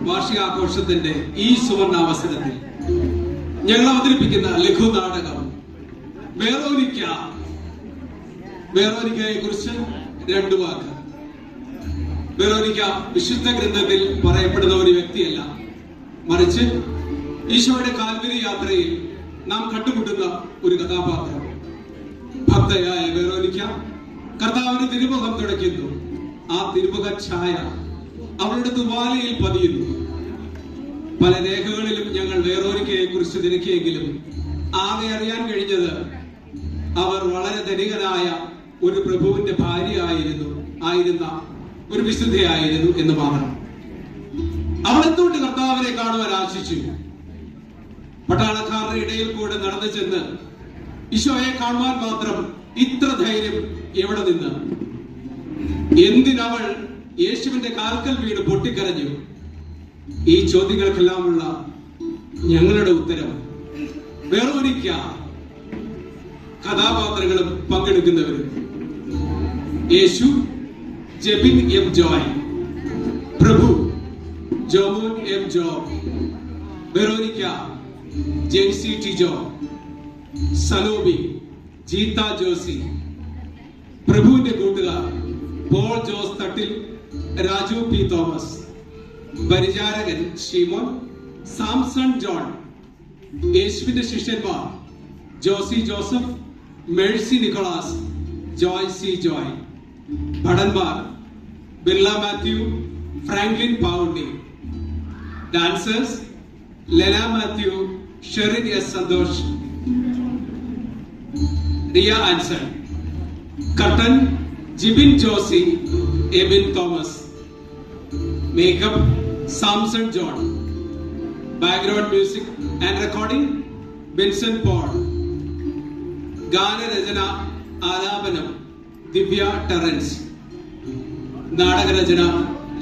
വാർഷികാഘോഷത്തിന്റെ ഈ സുവർണ അവസരത്തിൽ ഞങ്ങൾ അവതരിപ്പിക്കുന്ന ലഘു നാടകം വെറോനിക്കയെ കുറിച്ച് രണ്ടു വാക്ക്. വെറോനിക്ക വിശുദ്ധ ഗ്രന്ഥത്തിൽ പറയപ്പെടുന്ന ഒരു വ്യക്തിയല്ല, മറിച്ച് ഈശോയുടെ കാൽവരി യാത്രയിൽ നാം കണ്ടുമുട്ടുന്ന ഒരു കഥാപാത്രം. ഭക്തയായ വെറോനിക്ക കർത്താവിന് തിരുമുഖം തുടയ്ക്കുന്നു. ആ തിരുമുഖ ഛായ അവളുടെ തുവാലയിൽ പതിയുന്നു. പല രേഖകളിലും ഞങ്ങൾ വെറോനിക്കയെ കുറിച്ച് തിരക്കിയെങ്കിലും ആകെ അറിയാൻ കഴിഞ്ഞത് അവർ വളരെ ധനികനായ ഒരു പ്രഭുവിന്റെ ഭാര്യ ആയിരുന്ന ഒരു വിശുദ്ധയായിരുന്നു എന്ന് മാത്രം. അവൾ എന്തുകൊണ്ട് കർത്താവിനെ കാണുവാൻ ആശിച്ചു? പട്ടാളക്കാരുടെ ഇടയിൽ കൂടെ നടന്നു ചെന്ന് ഈശോയെ കാണുവാൻ മാത്രം ഇത്ര ധൈര്യം എവിടെ നിന്ന്? എന്തിനവൾ യേശുവിന്റെ കാൽക്കൽ വീട് പൊട്ടിക്കരഞ്ഞു? ഈ ചോദ്യങ്ങൾക്കെല്ലാമുള്ള ഞങ്ങളുടെ ഉത്തരം വെറോനിക്ക കഥാപാത്രങ്ങളും പങ്കെടുക്കുന്നവരും. യേശു ജെബിൻ എം ജോയ്, പ്രഭു ജോമോൻ എം ജോ, വെറോനിക്ക ജെൻസി ടിജോ, സലോബി ജീത്ത ജോസി, പ്രഭുവിന്റെ കൂട്ടുകാർ പോൾ ജോസ് തട്ടിൽ, രാജു പി തോമസ്, പരിചാരകൻ ഷിമോൻ, സാംസൺ ജോൺ, യേശുവിന്റെ ശിഷ്യന്മാർ ജോസി ജോസഫ്, മേഴ്സി നിക്കോളാസ്, ജോയ് സി ജോയ്, ഭടന്മാർ ബിർള മാത്യു, ഫ്രാങ്ക്ലിൻ പാവുണ്ടി, ഡാൻസേഴ്സ് ലെന മാത്യു, ഷെറിൻ എസ് സന്തോഷ്, റിയ ആൻസൺ, കട്ടൻ Jibin Josy, Ebin Thomas, makeup Samson John, background music and recording Benson Paul, ഗാനരചന ആലാപനം ദിവ്യ ടെറൻസ്, നാടകരചന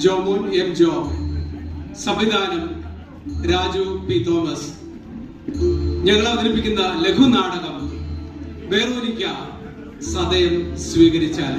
ജോമോൻ എം ജോ, സംവിധാനം രാജു പി തോമസ്. ഞങ്ങൾ അവതരിപ്പിക്കുന്ന ലഘു നാടകം വെറോനിക്ക സദയം സ്വീകരിച്ചാൽ.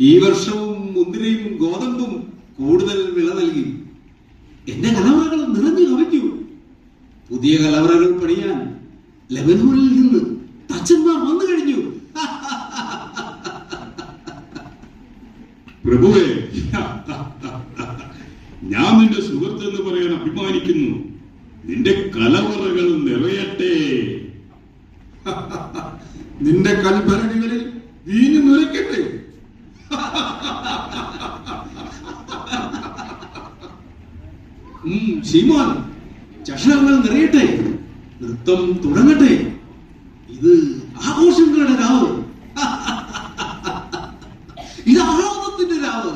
ഈ വർഷവും മുന്തിരിയും ഗോതമ്പും കൂടുതൽ വിള നൽകി. എന്റെ കലവറകൾ നിറഞ്ഞു കവിഞ്ഞു. പുതിയ കലവറകൾ പണിയാൻ ലെബനോനിൽ നിന്ന് തച്ചന്മാർ വന്നു കഴിഞ്ഞു. പ്രഭുവേ, ഞാൻ നിന്റെ സുഹൃത്തെന്ന് പറയാൻ അഭിമാനിക്കുന്നു. നിന്റെ കലവറകൾ നിറയട്ടെ. നിന്റെ കൽഭരണികളിൽ വീഞ്ഞു നിറയ്ക്കട്ടെ. ശീമോൻ, ചഷകങ്ങൾ നിറയട്ടെ, നൃത്തം തുടങ്ങട്ടെ. ഇത് ആഘോഷങ്ങളുടെ രാവ്, ഇത് ആഹ്ലാദത്തിന്റെ രാവ്.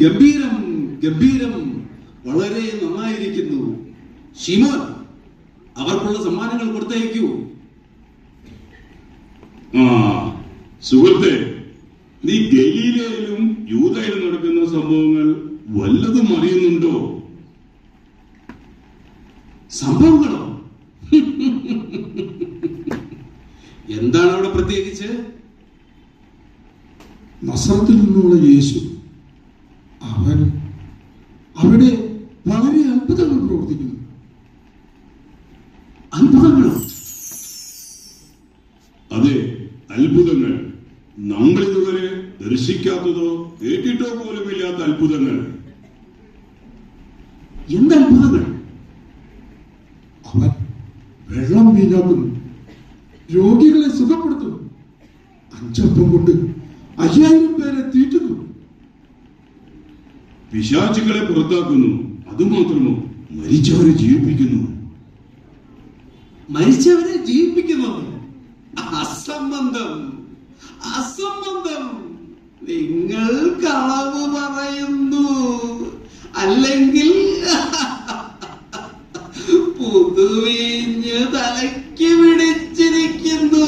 ഗംഭീരം ഗംഭീരം, വളരെ നന്നായിരിക്കുന്നു. ശിമോൻ, അവർക്കുള്ള സമ്മാനങ്ങൾ കൊടുത്തയക്കൂ. ആ സുഹൃത്തെ, നീ ഗലീലയിലും യൂദയിലും നടക്കുന്ന സംഭവങ്ങൾ വല്ലതും അറിയുന്നുണ്ടോ? സംഭവങ്ങളോ? എന്താണ് അവിടെ പ്രത്യേകിച്ച്? നസറത്തിൽ നിന്നുള്ള യേശു, അവൻ അവിടെ വളരെ അത്ഭുതങ്ങൾ പ്രവർത്തിക്കുന്നു. അത്ഭുതങ്ങളോ? അതെ, അത്ഭുതങ്ങൾ. നമ്മൾ ഇതുവരെ ദർശിക്കാത്തതോ കേട്ടിട്ടോ പോലുമില്ലാത്ത അത്ഭുതങ്ങൾ. എന്തത്ഭുതങ്ങൾ? അവൻ വെള്ളം വീഞ്ഞാക്കുന്നു, രോഗികളെ സുഖപ്പെടുത്തുന്നു, 5 അപ്പം കൊണ്ട് 5000 പേരെ തീറ്റുന്നു, പിശാചുക്കളെ പുറത്താക്കുന്നു. അതുമാത്രമോ, മരിച്ചവരെ ജീവിപ്പിക്കുന്നു. മരിച്ചവരെ ജീവിപ്പിക്കുന്നു? അസംബന്ധം, അസംബന്ധം. നിങ്ങൾ കളവ് പറയുന്നു, അല്ലെങ്കിൽ പുതുവീഞ്ഞ് തലയ്ക്ക് പിടിച്ചിരിക്കുന്നു.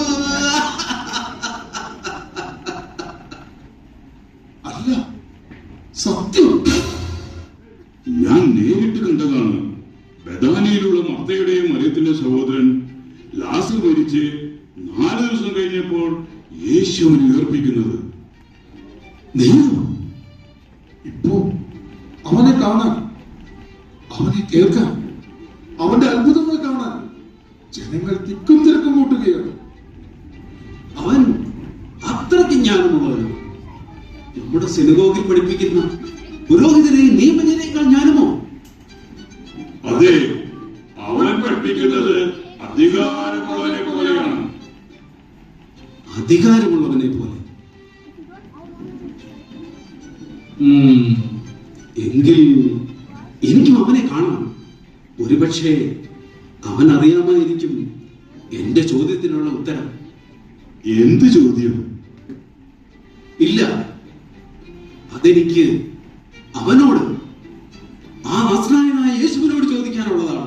അല്ല, സത്യം. ഞാൻ നേരിട്ട് കണ്ടതാണ്. ബഥാനിയിലുള്ള മർത്തയുടെയും മറിയത്തിന്റെ സഹോദരൻ ലാസർ മരിച്ച് 4 ദിവസം കഴിഞ്ഞപ്പോൾ യേശുവിനെ ഉയർപ്പിക്കുന്നത്. ദൈവം ഇപ്പോ അവനെ കാണാൻ, അവനെ കേൾക്കാൻ, അവന്റെ അത്ഭുതങ്ങൾ കാണാൻ ജനങ്ങൾ തിക്കും തിരക്കും കൂട്ടുകയാണ്. അവൻ അത്രയ്ക്ക് ജ്ഞാനമുള്ളവൻ. നമ്മുടെ സിനഗോഗിൽ പഠിപ്പിക്കുന്ന പുരോഹിതരെയും നിയമജ്ഞരെക്കാൾ ജ്ഞാനമോ? അതെ, അവൻ പഠിപ്പിക്കുന്നത് അധികാരമുള്ളവനെ പോലെയാണ്. അധികാരമുള്ളവനെ പോലെ. എങ്കിൽ എനിക്കും അവനെ കാണണം. ഒരുപക്ഷെ അവൻ അറിയാമായിരിക്കും എന്റെ ചോദ്യത്തിനുള്ള ഉത്തരം. എന്ത് ചോദ്യം? ഇല്ല, അതെനിക്ക് അവനോട്, ആ നസ്രായനായ യേശുവിനോട് ചോദിക്കാനുള്ളതാണ്.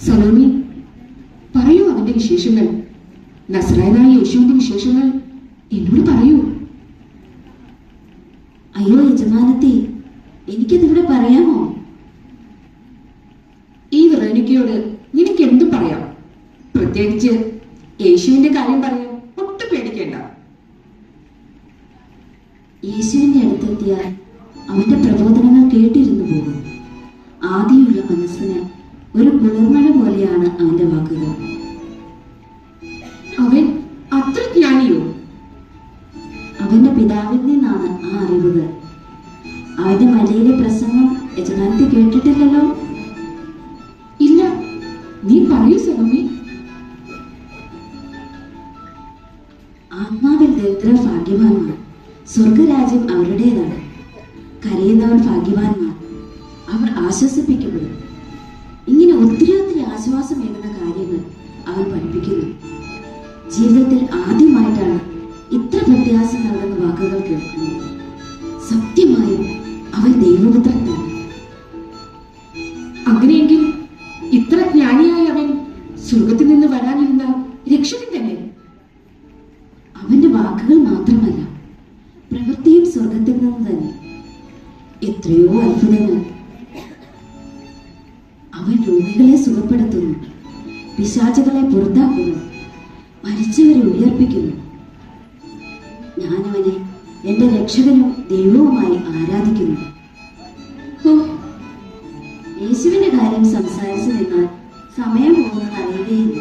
സലോമി, പറയൂ അവന്റെ വിശേഷങ്ങൾ. നസ്രായനായ യേശുവിന്റെ വിശേഷങ്ങൾ എന്നോട് പറയൂ. അയ്യോ യജമാനത്തി, എനിക്കതിവിടെ പറയാമോ? ഈ വെറോനിക്കയോട് നിനക്ക് എന്തും പറയാം. പ്രത്യേകിച്ച് യേശുവിന്റെ കാര്യം പറയാൻ ഒട്ടും പേടിക്കേണ്ട. യേശുവിന്റെ അടുത്തെത്തിയാൽ അവന്റെ പ്രബോധനങ്ങൾ കേട്ടിരുന്നു പോകും. ആദിയുള്ള മനസ്സിന് ഒരു കുളിർമഴ പോലെയാണ് അവന്റെ വാക്കുകൾ. അവൻ അത്ര ജ്ഞാനിയോ? അവന്റെ പിതാവിൽ നിന്നാണ് ആ അറിവുകൾ. അവന്റെ മലയിലെ പ്രസംഗം യജമാനത്തി കേട്ടിട്ടില്ലല്ലോ? ഇല്ല, നീ പറയൂ സലോമി. ആത്മാവിൽ ദരിദ്രർ ഭാഗ്യവാന്മാർ, സ്വർഗരാജ്യം അവരുടേതാണ്. കരയുന്നവർ ഭാഗ്യവാന്മാർ, അവർ ആശ്വസിപ്പിക്കപ്പെടും. ഇങ്ങനെ ഒത്തിരി ഒത്തിരി ആശ്വാസമേകുന്ന കാര്യങ്ങൾ അവൻ പഠിപ്പിക്കുന്നു. ജീവിതത്തിൽ ആദ്യമായിട്ടാണ് ഇത്ര പ്രത്യാശ നൽകുന്ന വാക്കുകൾ കേൾക്കുന്നത്. സത്യമായും അവൻ ദൈവപുത്രനാണ്. അങ്ങനെയെങ്കിൽ ഇത്ര ജ്ഞാനിയായ അവൻ സ്വർഗത്തിൽ നിന്ന് വരാനിരുന്ന രക്ഷകൻ തന്നെ. അവന്റെ വാക്കുകൾ മാത്രമല്ല, പ്രവൃത്തിയും സ്വർഗത്തിൽ നിന്ന് തന്നെ. എത്രയോ അത്ഭുതങ്ങൾ. അവൻ രോഗികളെ സുഖപ്പെടുത്തുന്നു, പിശാചുകളെ പുറത്താക്കുന്നു, മരിച്ചവരെ ഉയർപ്പിക്കുന്നു. ഞാൻ അവനെ എന്റെ രക്ഷകനും ദൈവവുമായി ആരാധിക്കുന്നു. ഓ, യേശുവിന്റെ കാര്യം സംസാരിച്ചു നിന്നാൽ സമയം പോകുന്നത് അറിയുകയില്ല.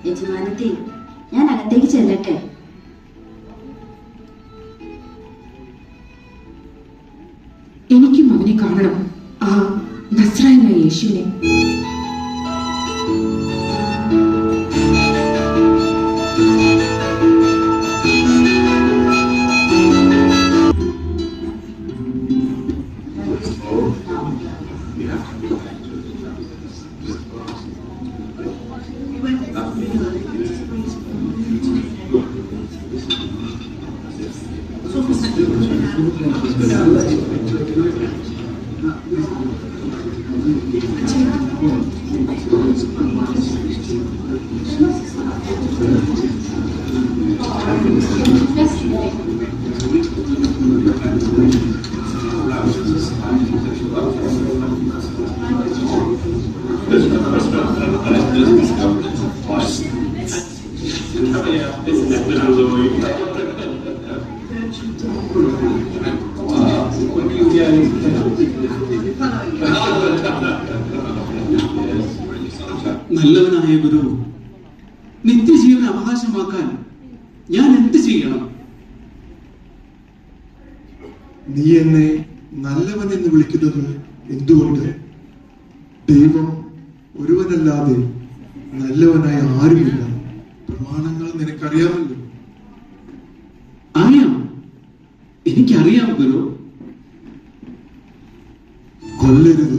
യജമാനത്തി, ഞാൻ അകത്തേക്ക് ചെല്ലട്ടെ? എനിക്കും അവനെ കാണണം, ആ നസ്രായനായ യേശുവിനെ. നല്ലവനായ ഗുരു, നിത്യജീവൻ അവകാശമാക്കാൻ ഞാൻ എന്ത് ചെയ്യണം? നീ എന്നെ നല്ലവൻ എന്ന് വിളിക്കുന്നത് എന്തുകൊണ്ട്? ദൈവം ഒരുവനല്ലാതെ നല്ലവനായ ആരുമില്ല. പ്രമാണങ്ങൾ നിനക്കറിയാമല്ലോ. അറിയാം, എനിക്കറിയാം ഗുരു. കൊല്ലരുത്,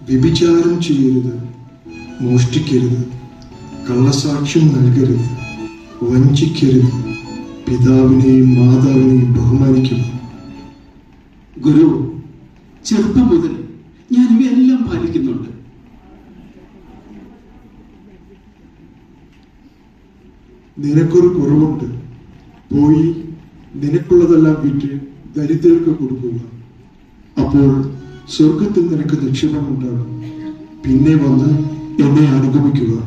വ്യഭിചാരം ചെയ്യരുത്, മോഷ്ടിക്കരുത്, കള്ളസാക്ഷ്യം നൽകരുത്, വഞ്ചിക്കരുത്, പിതാവിനെയും മാതാവിനെയും ബഹുമാനിക്കുക. ഗുരു, ചെറുപ്പം മുതൽ ഞാൻ ഇവയെല്ലാം പാലിക്കുന്നുണ്ട്. നിനക്കൊരു കുറവുണ്ട്. പോയി നിനക്കുള്ളതെല്ലാം വിറ്റ് ദരിദ്രർക്ക് കൊടുക്കുക. അപ്പോൾ സ്വർഗത്തിൽ നിനക്ക് നിക്ഷേപം ഉണ്ടാകും. പിന്നെ വന്ന് എന്നെ അനുഗമിക്കുക.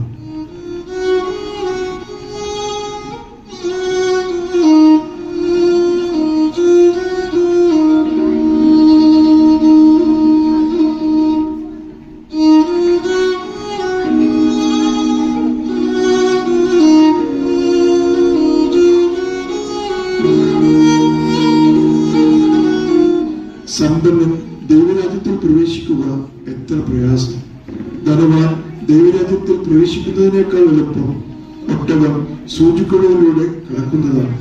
സമ്പന്നൻ ദൈവരാജ്യത്തിൽ പ്രവേശിക്കുക എത്ര പ്രയാസം! ധനവാൻ ദൈവരാജ്യത്തിൽ പ്രവേശിക്കുന്നതിനേക്കാൾ എളുപ്പം ഒട്ടകം സൂചിക്കുഴയിലൂടെ കടക്കുന്നതാണ്.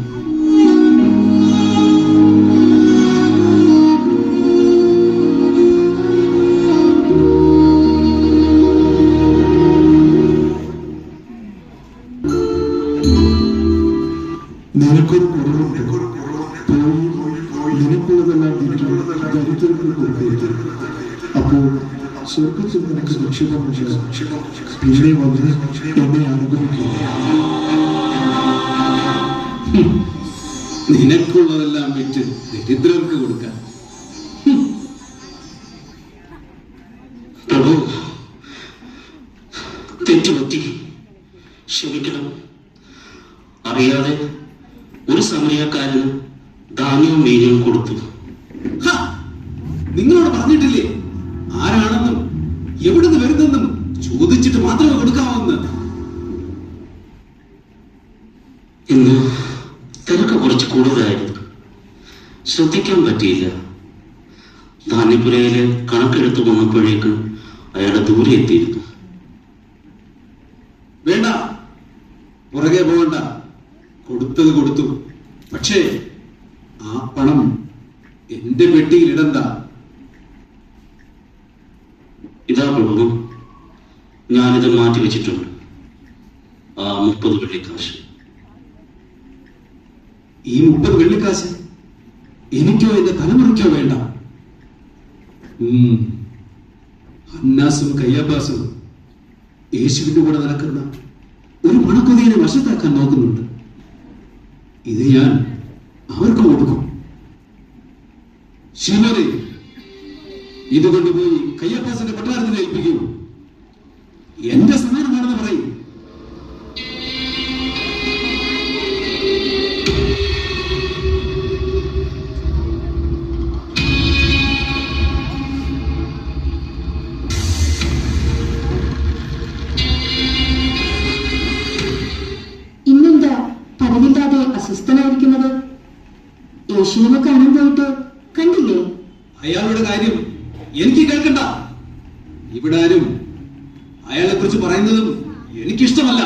നിനക്കൊരു കുറവുണ്ട്. പോയി നിനക്കുള്ളതെല്ലാം ദരിദ്രർക്ക് കൊടുക്കുക. അപ്പോൾ സ്വർഗത്തിൽ നിനക്ക് നിക്ഷേപമുണ്ട്. പിന്നെ വന്ന് എന്നെ അനുഗമിക്കുക. നിനക്കുള്ളതെല്ലാം വിറ്റ് ദരിദ്രർക്ക് കൊടുക്കാൻ. പ്രഭു, തെറ്റുപറ്റി, ക്ഷമിക്കണം. അറിയാതെ ഒരു സമരിയക്കാരന് ധാന്യവും മീനും കൊടുത്തു. നിങ്ങളോട് പറഞ്ഞിട്ടില്ലേ ആരാണെന്നും എവിടുന്ന് വരുന്നെന്നും ചോദിച്ചിട്ട് മാത്രമേ കൊടുക്കാമെന്ന്? ഇന്ന് തിരക്ക് കുറച്ച് കൂടുതലായിരുന്നു, ശ്രദ്ധിക്കാൻ പറ്റിയില്ല. ധാന്യപ്പുരയിലെ കണക്കെടുത്ത് വന്നപ്പോഴേക്ക് അയാളെ ദൂരെ എത്തിയിരുന്നു. വേണ്ട, പുറകെ പോകണ്ട. കൊടുത്തത് കൊടുത്തു. പക്ഷേ ആ പണം എന്റെ പെട്ടിയിൽ ഇടണ്ട. ഇതാ പ്രഭു, ഞാനിത് മാറ്റിവെച്ചിട്ടുണ്ട്. ആ 30 വെള്ളിക്കാശ്. ഈ 30 വെള്ളിക്കാശ് എനിക്കോ എന്റെ തലമുറയ്ക്കോ വേണ്ട. അന്നാസും കയ്യാബാസും യേശുവിന്റെ കൂടെ നടക്കുന്ന ഒരു മണക്കൊതിയെ വശത്താക്കാൻ നോക്കുന്നുണ്ട്. ഇത് ഞാൻ അവർക്ക് കൊടുക്കും. ശിവരെ, ഇത് കൊണ്ടുപോയി കയ്യപ്പാസിന്റെ പട്ടാളത്തിന് ഏൽപ്പിക്കൂ. എന്റെ സമ്മാനമാണെന്ന് പറയും. പോയിട്ട് കണ്ടില്ലേ? അയാളുടെ കാര്യം എനിക്ക് കേൾക്കണ്ട. ഇവിടെ ആരും അയാളെ കുറിച്ച് പറയുന്നതും എനിക്കിഷ്ടമല്ല.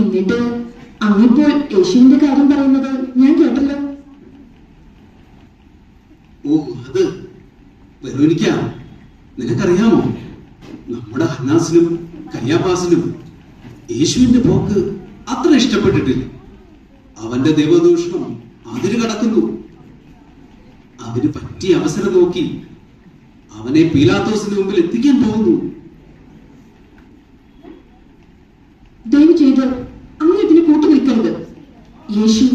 എന്നിട്ട് അങ്ങിപ്പോൾ യേശുവിന്റെ കാര്യം പറയുന്നത് ഞാൻ കേട്ടല്ലോ. ഓ, അത് വെറോനിക്ക, നിനക്കറിയാമോ, നമ്മുടെ ഹന്നാസിനും കയ്യാപ്പാസിനും യേശുവിന്റെ പോക്ക് അത്ര ഇഷ്ടപ്പെട്ടിട്ടില്ല. അവന്റെ ദൈവദൂഷണം അതിര് കടക്കുന്നു. അതിന് പറ്റിയ അവസരം നോക്കി അവനെ പീലാത്തോസിന് മുമ്പിൽ എത്തിക്കാൻ പോകുന്നു. ദയവ് ചെയ്ത് അങ്ങ് ഇതിന് കൂട്ടു നിൽക്കരുത്. യേശു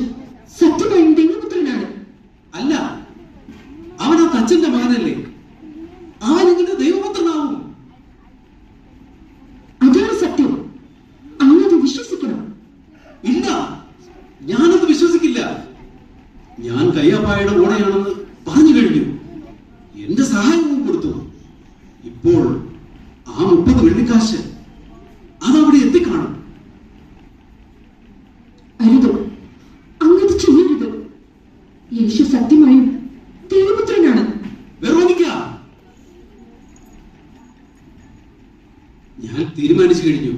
സത്യമായും ദൈവപുത്രനാണ്. അല്ല, അവൻ ആ തച്ചന്റെ മകനല്ലേ? അവനെങ്ങനെ ദൈവപുത്രനാവും? അതാണ് സത്യം. അങ്ങത് വിശ്വസിക്കണം. ഇല്ല, ഞാനത് വിശ്വസിക്കില്ല. ഞാൻ കയ്യാപ്പായുടെ ഓണയാണെന്ന് പറഞ്ഞു കഴിഞ്ഞു. എന്റെ സഹായവും കൊടുത്തു. ഇപ്പോൾ ആ 30 വെള്ളിക്കാശ് അതവിടെ എത്തിക്കാണും. അരുത്, അങ്ങത് ചെയ്യരുത്. യേശു സത്യമായും ദൈവപുത്രനാണ്. വെറോനിക്ക, ഞാൻ തീരുമാനിച്ചു കഴിഞ്ഞു.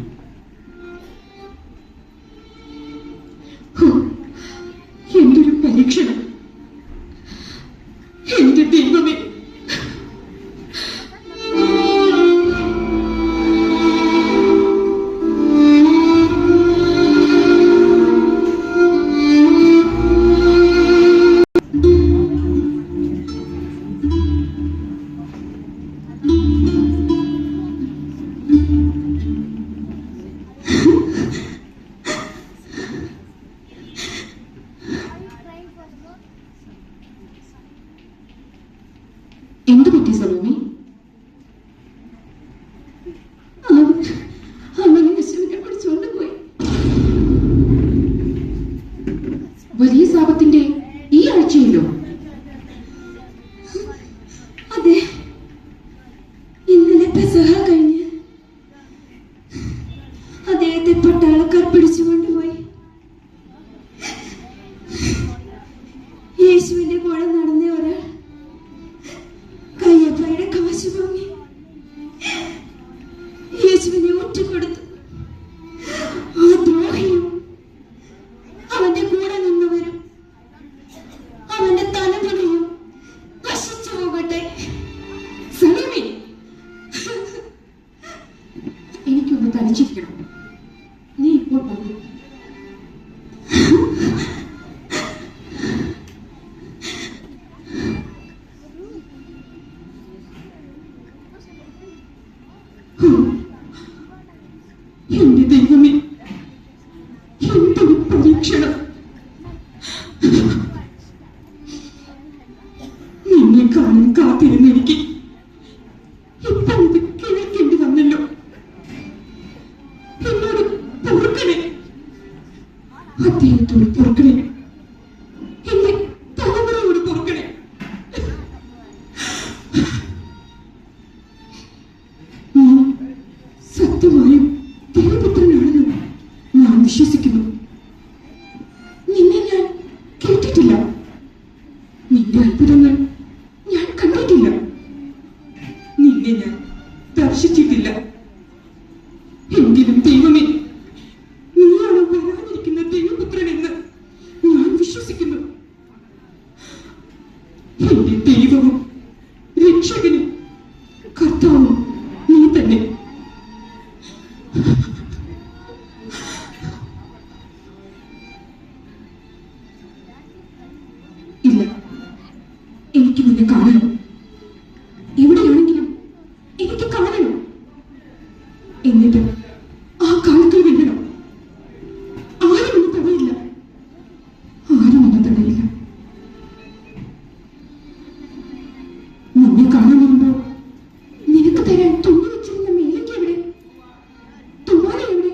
എന്തൊരു പരീക്ഷണം! എന്റെ ദൈവമേ! എന്തു പറ്റി സലോമി? അവനെ യേശുവിനെ പിടിച്ചുകൊണ്ടുപോയി. വലിയ ശാപത്തിന്റെ ഈ ആഴ്ചയിലോ? അതെ, ഇന്നലെ പെസഹ കഴിഞ്ഞ് അദ്ദേഹത്തെ പട്ടാളക്കാർ പിടിച്ചുകൊണ്ടുപോയി. യേശുവിന്റെ കൂടെ നടന്ന ഒരാൾ കയ്യപ്പയുടെ കാശ് വാങ്ങി യേശുവിനെ ഒറ്റുകൊടുത്തു. ആ ദ്രോഹിയും അവന്റെ കൂടെ നിന്നവരും അവന്റെ തലമുറയും നശിച്ചു പോകട്ടെ. സലോമി, എനിക്കൊന്ന് തനിച്ചിരിക്കണം. നീ ഇപ്പോൾ പോകും. എന്റെ ദൈവമേ, എന്തൊരു പരീക്ഷണം! നിന്നെ കാണാൻ കാത്തിരുന്ന എനിക്ക് ഇപ്പോൾ ഇത് കേൾക്കേണ്ടി വന്നല്ലോ. എന്നോട് പൊറുക്കണേ, അദ്ദേഹത്തോട് പൊറുക്കണേ, എന്റെ തലമുറയോട് പൊറുക്കണേ. നീ സത്യമായും ദൈവപുത്രനാണെന്ന് ഞാൻ വിശ്വസിക്കുന്നു. നിന്നെ ഞാൻ കേട്ടിട്ടില്ല. നിന്റെ അത്ഭുതങ്ങൾ ഞാൻ കണ്ടിട്ടില്ല. നിന്നെ ഞാൻ ദർശിച്ചിട്ടില്ല. എങ്കിലും ദൈവമേ, നീയാണ് വരാനിരിക്കുന്ന ദൈവപുത്രനെന്ന് ഞാൻ വിശ്വസിക്കുന്നു. എന്റെ ദൈവവും രക്ഷകനും കർത്താവും നീ തന്നെ. ഇല്ല, എനിക്ക് നിന്നെ കാണണം. എവിടെയാണെങ്കിലും എനിക്ക് കാണണം. എന്നിട്ട് ആ കാലത്തിൽ വീഴണം. ആരും എന്നെ തടയില്ല. ആരും എന്നെ തടയില്ല. നിന്നെ കാണാൻ വരുമ്പോ നിനക്ക് തരാൻ തുന്നി വെച്ചിരുന്ന മേലേക്ക് എവിടെ? തുവാല എവിടെ?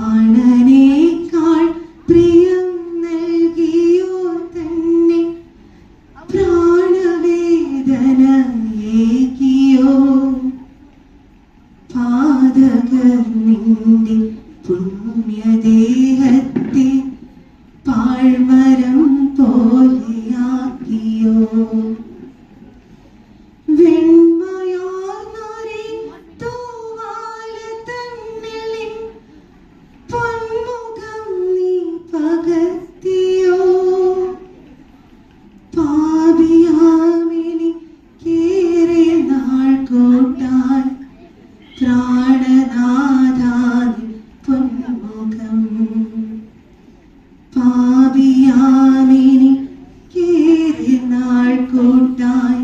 പ്രാണനേക്കാൾ പ്രിയം നൽകിയോ തന്നെ പ്രാണവേദനയേകിയോ പാതകർ നിന്റെ പുണ്യദേഹത്തെ പാഴ്മരം പോലെയാക്കിയോ വെണ്മയാർന്നൊരേ തൂവാല തന്നിലിൻ പൊന്മുഖം നീ പകർത്തിയോ പാപിയാമിനിക്കേറെ നാൾ കൂട്ടാൻ പ്രാണനാഥാനി പൊന്മുഖം പാപിയാമിനിക്കേറെ നാൾ കൂട്ടാൻ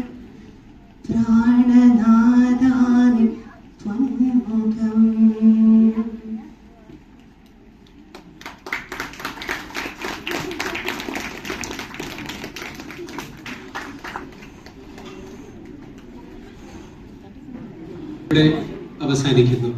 പ്രാണനാഥാനി പൊന്മുഖം. ഇവിടെ അവസാനിക്കുന്നു.